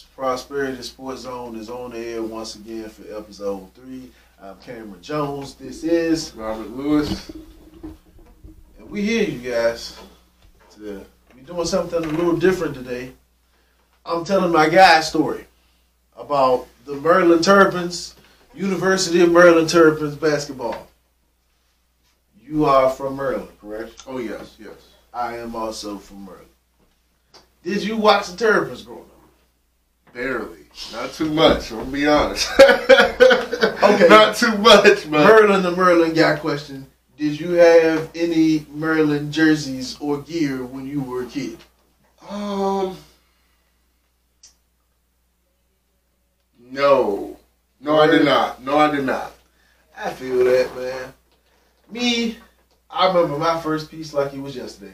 Prosperity Sports Zone is on the air once again for episode 3. I'm Cameron Jones. This is Robert Lewis. And we here, you guys. We're doing something a little different today. I'm telling my guy's story about the Maryland Terrapins, University of Maryland Terrapins basketball. You are from Maryland, correct? Oh, yes. I am also from Maryland. Did you watch the Terrapins growing up? Barely. Not too much, I'm going to be honest. Okay. Not too much, man. Maryland guy question. Did you have any Maryland jerseys or gear when you were a kid? No. No, I did not. I feel that, man. Me, I remember my first piece like it was yesterday.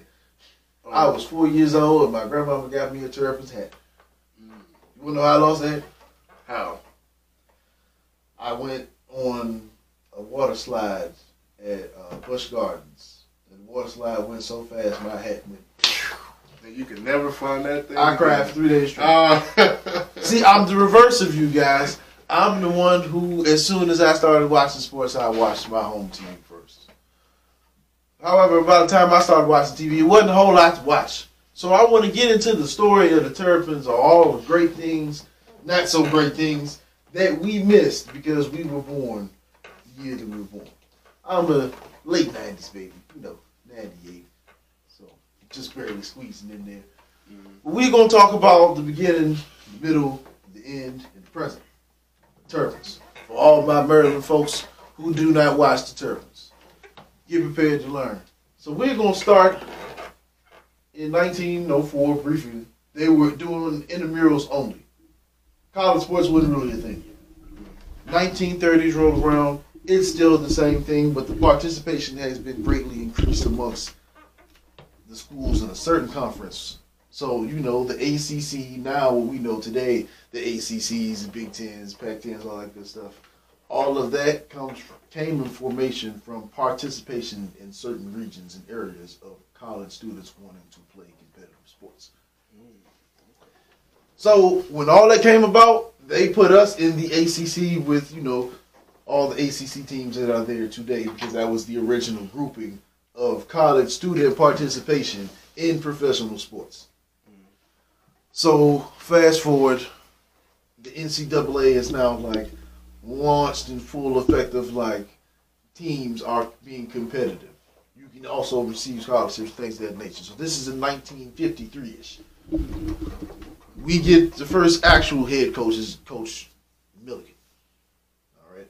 I was 4 years old and my grandmama got me a Terrapins hat. You want to know how I lost that? How? I went on a water slide at Busch Gardens. And the water slide went so fast my hat went. And you can never find that thing. I cried for 3 days straight. See, I'm the reverse of you guys. I'm the one who, as soon as I started watching sports, I watched my home team first. However, by the time I started watching TV, it wasn't a whole lot to watch. So I want to get into the story of the Terrapins, or all the great things, not so great things, that we missed because we were born the year that we were born. I'm a late 90s baby, 98. So just barely squeezing in there. But we're going to talk about the beginning, the middle, the end, and the present. The Terrapins. For all my Maryland folks who do not watch the Terrapins, get prepared to learn. So we're going to start in 1904, briefly. They were doing intramurals only. College sports wasn't really a thing. 1930s rolled around. It's still the same thing, but the participation has been greatly increased amongst the schools in a certain conference. So, the ACC, now what we know today, the ACCs, the Big Tens, Pac-10s, all that good stuff, all of that came in formation from participation in certain regions and areas of college students wanting to play competitive sports. So when all that came about, they put us in the ACC with, all the ACC teams that are there today, because that was the original grouping of college student participation in professional sports. So fast forward, the NCAA is now launched in full effect of teams are being competitive. You can also receive scholarships, things of that nature. So this is in 1953-ish. We get the first actual head coach is Coach Milliken. All right,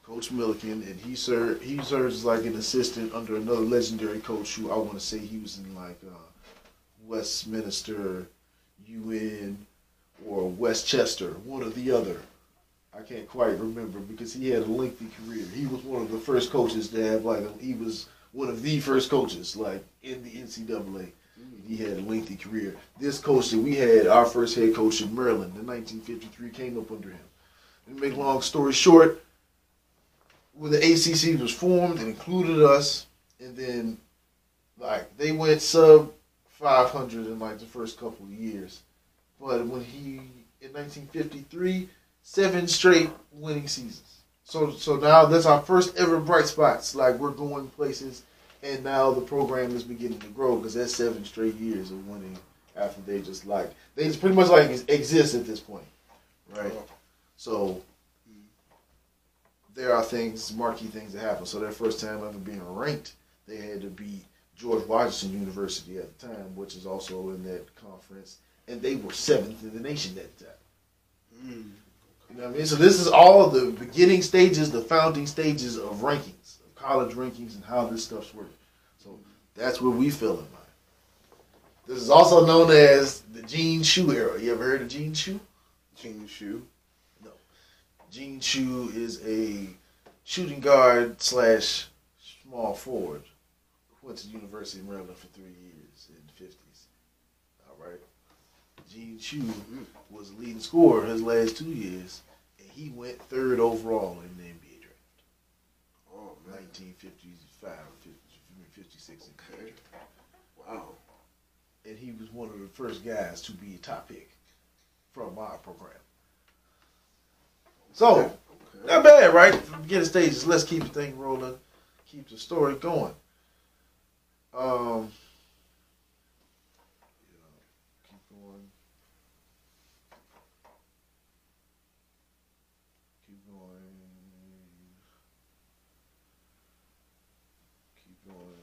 Coach Milliken, and he serves as an assistant under another legendary coach who I want to say he was in Westminster, UN, or Westchester, one or the other. I can't quite remember because he had a lengthy career. He was one of the first coaches to have he was one of the first coaches in the NCAA. He had a lengthy career. This coach that we had, our first head coach in Maryland in 1953, came up under him. To make a long story short, when the ACC was formed, it included us, and then they went sub 500 in the first couple of years. But in 1953, 7 straight winning seasons. So now that's our first ever bright spots. We're going places, and now the program is beginning to grow because that's 7 straight years of winning after they just pretty much exist at this point, right? So there are marquee things that happen. So their first time ever being ranked, they had to beat George Washington University at the time, which is also in that conference, and they were 7th in the nation at the time. You know what I mean? So this is all the beginning stages, the founding stages of rankings, of college rankings, and how this stuff's working. So that's where we fell in line. This is also known as the Gene Shue era. You ever heard of Gene Shue? Gene Shue? No. Gene Shue is a shooting guard / small forward who went to the University of Maryland for 3 years in the 50s. All right. Gene Shue was the leading scorer his last 2 years, and he went 3rd overall in the NBA draft. Oh, man. 1955, 56. Okay. Wow. And he was one of the first guys to be a top pick from my program. So, not bad, right? From the beginning stages, let's keep the thing rolling, keep the story going. Keep going. Keep going. Keep going.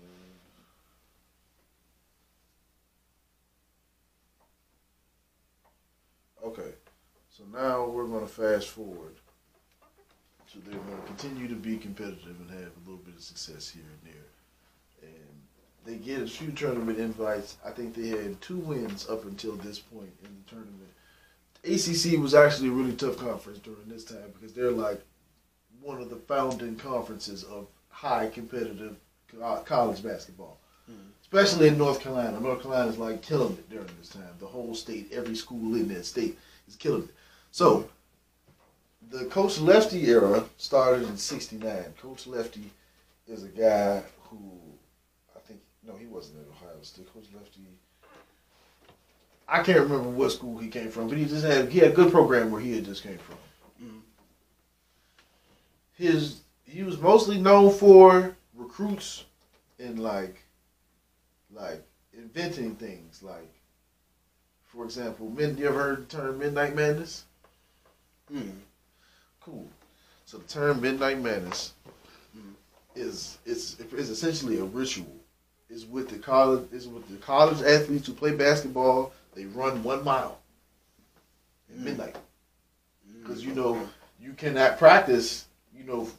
Okay, so now we're going to fast forward. So they're going to continue to be competitive and have a little bit of success here and there. And they get a few tournament invites. I think they had 2 wins up until this point in the tournament. ACC was actually a really tough conference during this time because they're like one of the founding conferences of high competitive college basketball. Especially in North Carolina. North Carolina is like killing it during this time. The whole state, every school in that state is killing it. So, the Coach Lefty era started in '69. Coach Lefty is a guy who, he wasn't at Ohio State. Coach Lefty, I can't remember what school he came from, but he had a good program where he had just came from. He was mostly known for recruits and like inventing things. Like, for example, you ever heard the term Midnight Madness? Cool. So the term Midnight Madness is essentially a ritual. It's with the college athletes who play basketball. They run 1 mile at midnight because you cannot practice.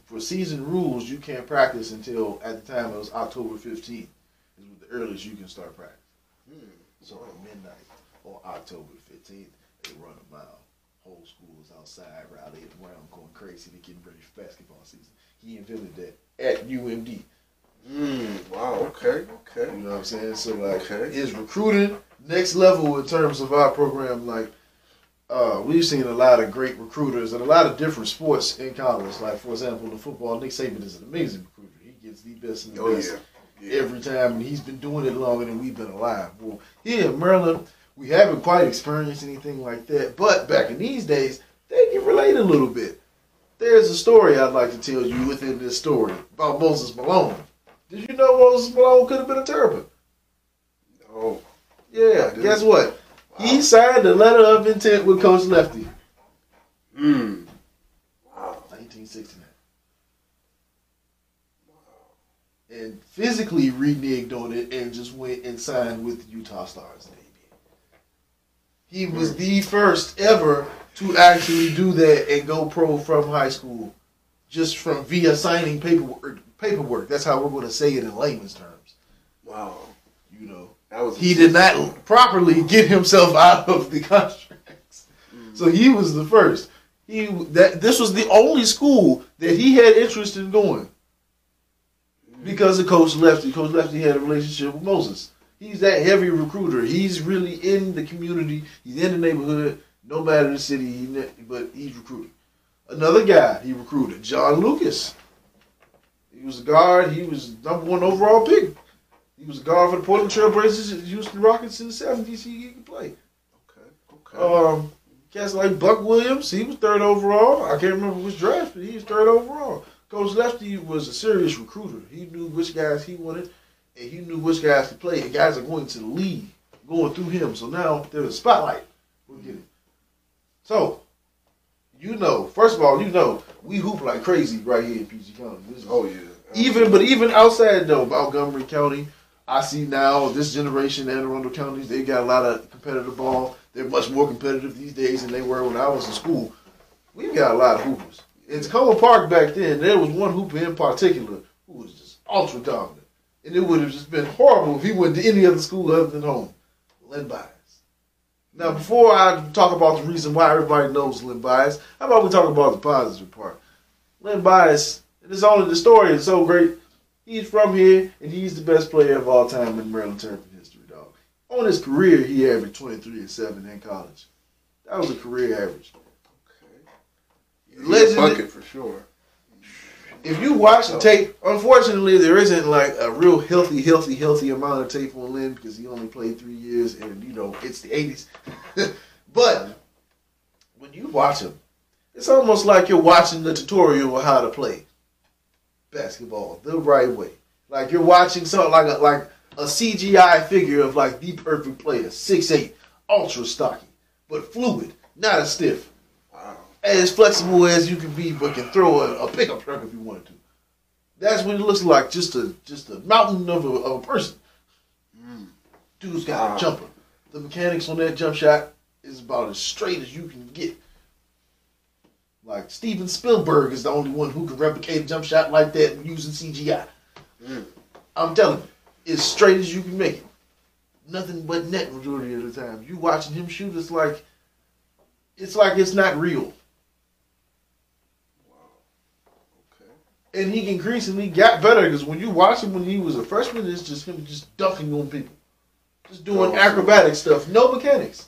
For season rules, you can't practice until at the time it was October 15th. Is the earliest you can start practice. So at midnight on October 15th, they run 1 mile. Whole school is outside, rallying around, going crazy. They're getting ready for basketball season. He invented that at UMD. Wow, okay. You know what I'm saying? So, his recruiting, next level in terms of our program, we've seen a lot of great recruiters and a lot of different sports in college. Like, for example, in football, Nick Saban is an amazing recruiter. He gets the best and the best every time, and he's been doing it longer than we've been alive. Well, here in Maryland, we haven't quite experienced anything like that, but back in these days, they can relate a little bit. There's a story I'd like to tell you within this story about Moses Malone. Did you know Moses Malone could have been a Terrapin? No. Yeah, guess what? Wow. He signed a letter of intent with Coach Lefty. Wow. 1969. Wow. And physically reneged on it and just went and signed with the Utah Stars. He was the first ever to actually do that and go pro from high school, just via signing paperwork. That's how we're going to say it in layman's terms. Wow. He did not properly get himself out of the contracts. So he was the first. This was the only school that he had interest in going because of Coach Lefty. Coach Lefty had a relationship with Moses. He's that heavy recruiter. He's really in the community. He's in the neighborhood, no matter the city, but he's recruiting. Another guy he recruited, John Lucas. He was a guard. He was #1 overall pick. He was a guard for the Portland Trail Blazers, Houston Rockets in the 70s. He could play. Okay. Cats like Buck Williams, he was 3rd overall. I can't remember which draft, but he was 3rd overall. Coach Lefty was a serious recruiter. He knew which guys he wanted, and he knew which guys to play. And guys are going to the league, going through him. So now there's a spotlight. We're getting. So, first of all, we hoop like crazy right here in PG County. Even outside though, Montgomery County, I see now this generation, Anne Arundel counties, they got a lot of competitive ball. They're much more competitive these days than they were when I was in school. We've got a lot of hoopers. In Tacoma Park back then, there was one hooper in particular who was just ultra dominant. And it would have just been horrible if he went to any other school other than home. Len Bias. Now, before I talk about the reason why everybody knows Len Bias, how about we talk about the positive part? Len Bias, the story is so great. He's from here, and he's the best player of all time in Maryland Terrapin history, dog. On his career, he averaged 23 and 7 in college. That was a career average. Okay. He's a bucket for sure. If you watch the tape, unfortunately, there isn't like a real healthy amount of tape on Lynn because he only played 3 years, and it's the 80s. But watch him, it's almost like you're watching the tutorial of how to play basketball the right way. Like you're watching something like a CGI figure of like the perfect player, 6'8", ultra stocky, but fluid, not as stiff, as flexible as you can be, but can throw a pickup truck if you wanted to. That's what it looks like, just a mountain of a person. Dude's got a jumper. The mechanics on that jump shot is about as straight as you can get. Like Steven Spielberg is the only one who can replicate a jump shot like that using CGI. I'm telling you, it's straight as you can make it. Nothing but net majority of the time. You watching him shoot, it's like it's not real. And he increasingly got better because when you watch him when he was a freshman, it's just him just dunking on people. Just doing acrobatic stuff. No mechanics.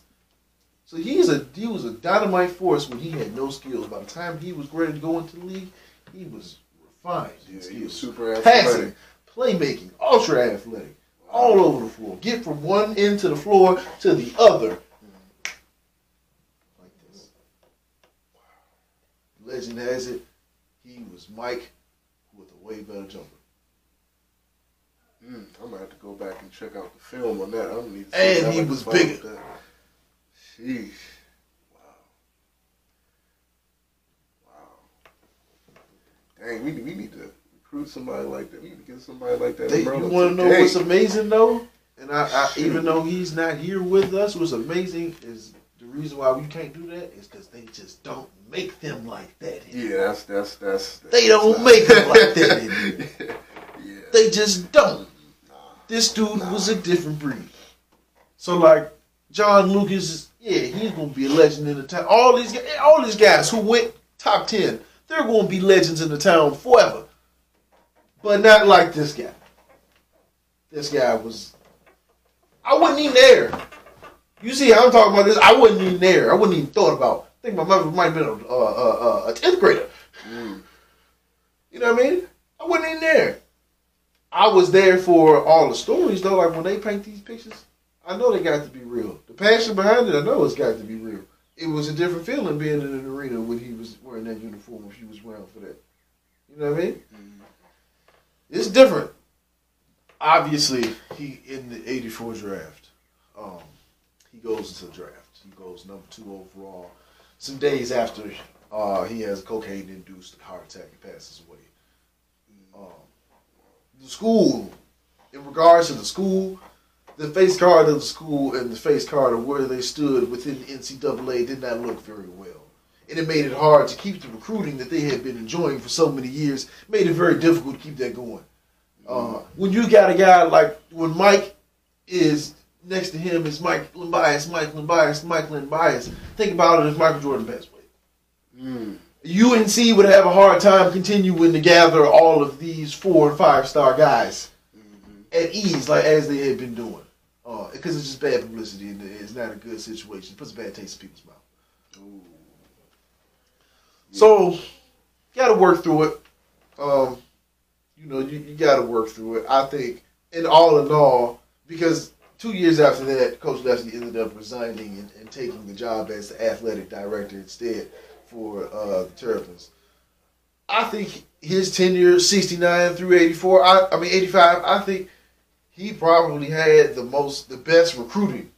So he was a dynamite force when he had no skills. By the time he was ready to go into the league, he was refined in skills. He was super athletic. Passing, playmaking, ultra athletic, all over the floor. Get from one end to the floor to the other. Like this. Legend has it, he was Mike with a way better jumper. I'm gonna have to go back and check out the film on that. I don't need to and he was bigger. Sheesh. Wow. Dang, we need to recruit somebody like that. We need to get somebody like that. You want to know what's amazing though? And I even though he's not here with us, what's amazing is the reason why we can't do that is because they just don't make them like that here. Yeah, that's they don't make them like that in here. Yeah. They just don't. This dude was a different breed. So like John Lucas, he's gonna be a legend in the town. All these guys who went top 10, they're gonna be legends in the town forever. But not like this guy. This guy was. I wasn't even there. You see how I'm talking about this? I wasn't even there. I wasn't even thought about. I think my mother might have been a 10th grader. You know what I mean? I wasn't even there. I was there for all the stories, though. Like, when they paint these pictures, I know they got to be real. The passion behind it, I know it's got to be real. It was a different feeling being in an arena when he was wearing that uniform, if he was wearing for that. You know what I mean? It's different. Obviously, he in the 84 draft, he goes into the draft. He goes number 2 overall. Some days after he has a cocaine-induced heart attack and passes away. The school, in regards to the school, the face card of the school and the face card of where they stood within the NCAA did not look very well. And it made it hard to keep the recruiting that they had been enjoying for so many years. It made it very difficult to keep that going. When you got a guy like, when Mike is next to him is Mike Limbias. Think about it if Michael Jordan passed away. UNC would have a hard time continuing to gather all of these 4- and 5-star guys at ease, like as they had been doing, because it's just bad publicity and it's not a good situation. It puts a bad taste in people's mouth. So, got to work through it. You got to work through it. I think, in all, because 2 years after that, Coach Leslie ended up resigning and taking the job as the athletic director instead for the Terrapins. I think his tenure, 69 through 84, 85, I think he probably had the best recruiting.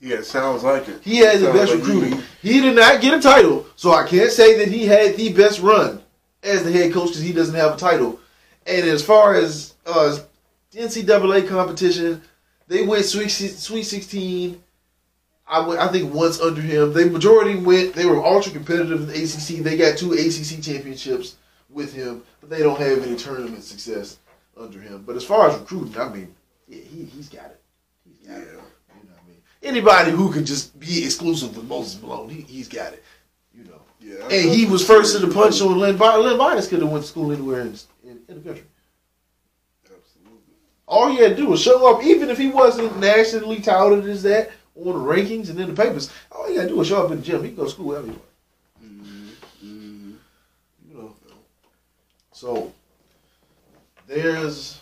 Yeah, it sounds like it. He had the best recruiting. He did not get a title, so I can't say that he had the best run as the head coach because he doesn't have a title. And as far as NCAA competition, they went Sweet 16. I think once under him. The majority went. They were ultra competitive in the ACC. They got 2 ACC championships with him, but they don't have any tournament success under him. But as far as recruiting, he's got it. He's got it. You know what I mean? Anybody who can just be exclusive with Moses Malone, he's got it. You know. Yeah. And he was first to the punch on Len Bias. Len Bias could have went to school anywhere in the country. Absolutely. All he had to do was show up, even if he wasn't nationally touted as that on the rankings and in the papers. All he had to do was show up in the gym. He could go to school everywhere. You know. So there's,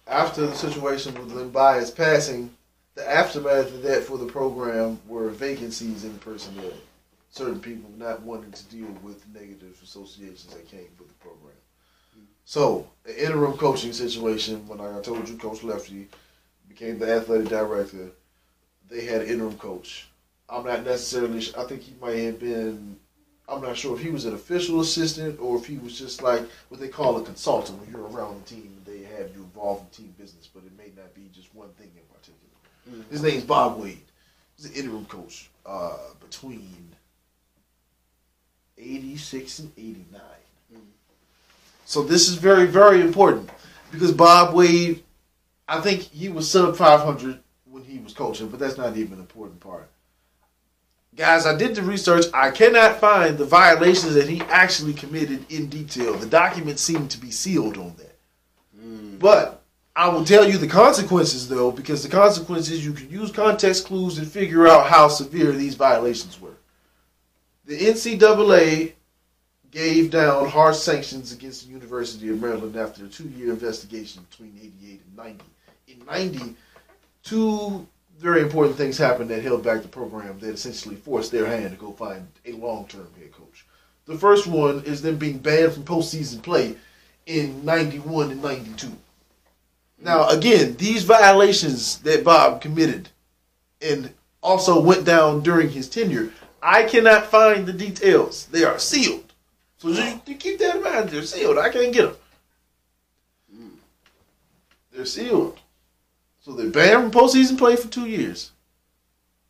after the situation with Len Bias passing, the aftermath of that for the program were vacancies in personnel. certain people not wanting to deal with negative associations that came with the program. So, an interim coaching situation, when I told you Coach Lefty became the athletic director, they had an interim coach. I'm not necessarily, I think he might have been, I'm not sure if he was an official assistant or if he was just like what they call a consultant. When you're around the team, they have you involved in team business, but it may not be just one thing in particular. Mm-hmm. His name's Bob Wade. He's an interim coach between 86 and 89. Mm-hmm. So this is very, very important because Bob Wade, I think he was sub 500 when he was coaching, but that's not even an important part. Guys, I did the research. I cannot find the violations that he actually committed in detail. The documents seem to be sealed on that. But I will tell you the consequences, though, because the consequences, you can use context clues and figure out how severe these violations were. The NCAA gave down harsh sanctions against the University of Maryland after a 2-year investigation between 88 and 90. In 90, two very important things happened that held back the program that essentially forced their hand to go find a long-term head coach. The first one is them being banned from postseason play in 91 and 92. Now, again, these violations that Bob committed and also went down during his tenure, I cannot find the details. They are sealed. So just keep that in mind. They're sealed. I can't get them. They're sealed. So they're banned from postseason play for 2 years.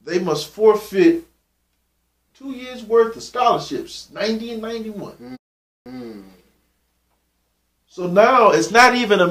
They must forfeit 2 years' worth of scholarships, 90 and 91. So now it's not even a